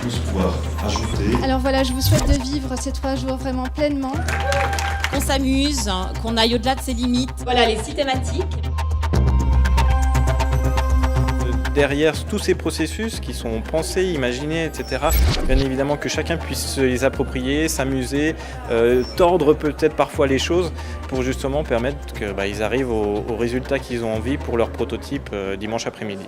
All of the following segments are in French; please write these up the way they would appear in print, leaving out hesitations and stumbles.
tous pouvoir ajouter. Alors voilà, je vous souhaite de vivre ces 3 jours vraiment pleinement. Qu'on s'amuse, qu'on aille au-delà de ses limites. Voilà les 6 thématiques. Derrière tous ces processus qui sont pensés, imaginés, etc., bien évidemment que chacun puisse se les approprier, s'amuser, tordre peut-être parfois les choses pour justement permettre qu'ils arrivent au résultat qu'ils ont envie pour leur prototype dimanche après-midi.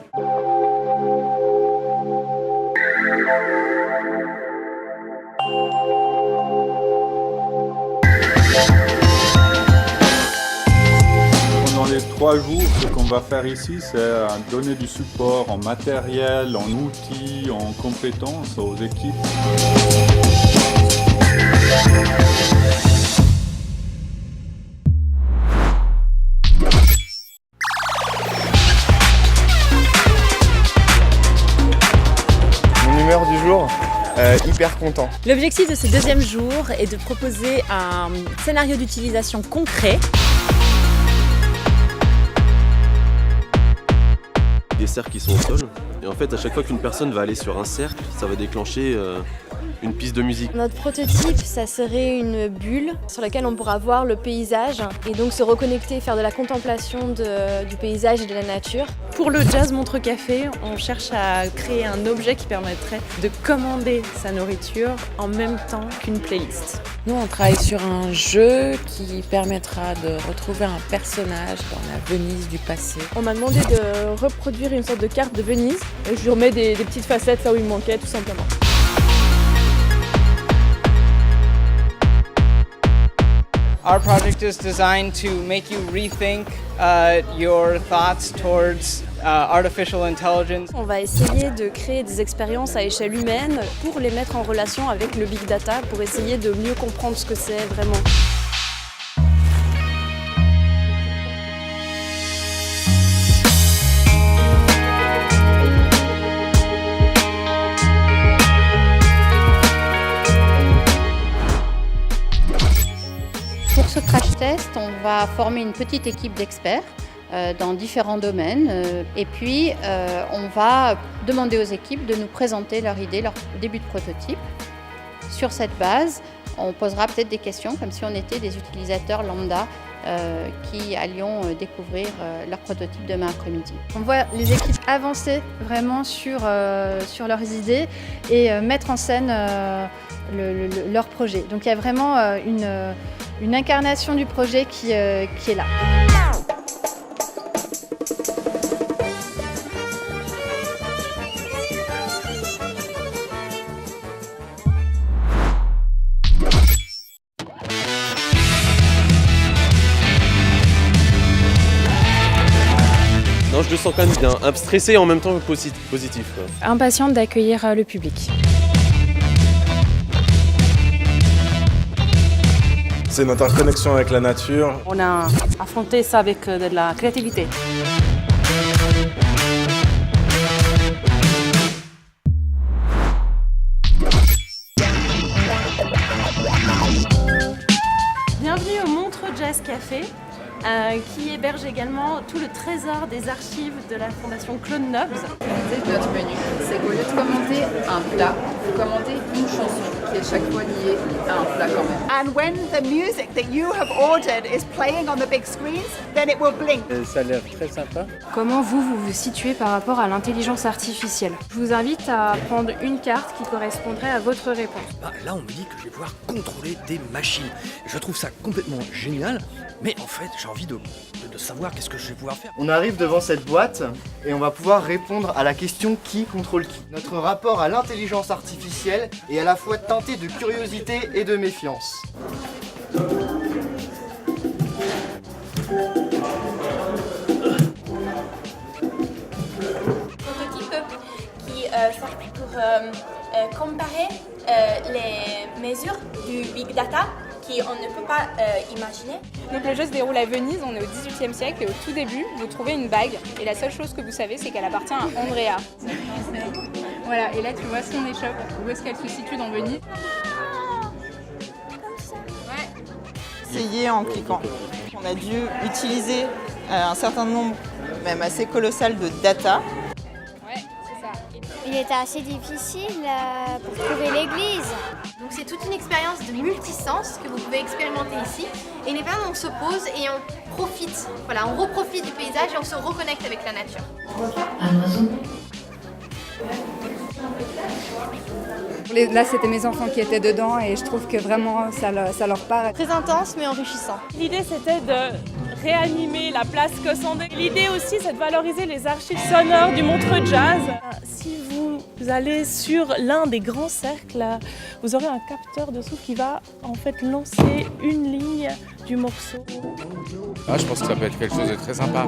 Pendant les 3 jours, ce qu'on va faire ici, c'est donner du support en matériel, en outils, en compétences aux équipes. Mon humeur du jour, hyper content. L'objectif de ce 2e jour est de proposer un scénario d'utilisation concret. Des cercles qui sont au sol. Et en fait, à chaque fois qu'une personne va aller sur un cercle, ça va déclencher une piste de musique. Notre prototype, ça serait une bulle sur laquelle on pourra voir le paysage et donc se reconnecter, faire de la contemplation du paysage et de la nature. Pour le Jazz Montreux Café, on cherche à créer un objet qui permettrait de commander sa nourriture en même temps qu'une playlist. Nous, on travaille sur un jeu qui permettra de retrouver un personnage dans la Venise du passé. On m'a demandé de reproduire une sorte de carte de Venise et je lui remets des petites facettes là où il manquait tout simplement. Our project is designed to make you rethink your thoughts towards artificial intelligence. On va essayer de créer des expériences à échelle humaine pour les mettre en relation avec le big data, pour essayer de mieux comprendre ce que c'est vraiment. Pour ce crash test, on va former une petite équipe d'experts dans différents domaines et puis on va demander aux équipes de nous présenter leur idée, leur début de prototype. Sur cette base, on posera peut-être des questions comme si on était des utilisateurs lambda qui allions découvrir leur prototype demain après-midi. On voit les équipes avancer vraiment sur leurs idées et mettre en scène leur projet. Donc il y a vraiment une incarnation du projet qui est là. Non, je le sens quand même bien, stressé et en même temps positif. Quoi. Impatiente d'accueillir le public. C'est notre interconnexion avec la nature. On a affronté ça avec de la créativité. Bienvenue au Montreux Jazz Café, qui héberge également tout le trésor des archives de la Fondation Claude Nobs. L'idée de notre menu, c'est qu'au lieu de commenter un plat, vous commentez une chanson qui est chaque fois liée à un plat quand même. And when the music that you have ordered is playing on the big screens, then it will blink. Ça a l'air très sympa. Comment vous vous situez par rapport à l'intelligence artificielle? Je vous invite à prendre une carte qui correspondrait à votre réponse. Là, on me dit que je vais pouvoir contrôler des machines. Je trouve ça complètement génial, mais en fait, j'ai envie de savoir qu'est-ce que je vais pouvoir faire. On arrive devant cette boîte et on va pouvoir répondre à la question qui contrôle qui. Notre rapport à l'intelligence artificielle est à la fois teinté de curiosité et de méfiance. Prototype qui s'appuie pour comparer les mesures du big data qu'on ne peut pas imaginer. Donc le jeu se déroule à Venise, on est au XVIIIe siècle et au tout début, vous trouvez une bague et la seule chose que vous savez, c'est qu'elle appartient à Andrea. Voilà, et là tu vois son échoppe, où est-ce qu'elle se situe dans Venise. Essayer en cliquant. On a dû utiliser un certain nombre, même assez colossal, de data. Ouais, c'est ça. Il était assez difficile pour trouver l'église. Donc c'est toute une expérience de multisens que vous pouvez expérimenter ici. Et les on se pose et on profite, voilà, on reprofite du paysage et on se reconnecte avec la nature. Un oiseau. Là, c'était mes enfants qui étaient dedans et je trouve que vraiment ça leur parle. Très intense mais enrichissant. L'idée c'était de réanimer la place Cossandé. L'idée aussi c'est de valoriser les archives sonores du Montreux Jazz. Si vous allez sur l'un des grands cercles, vous aurez un capteur de souffle qui va en fait lancer une ligne du morceau. Je pense que ça peut être quelque chose de très sympa.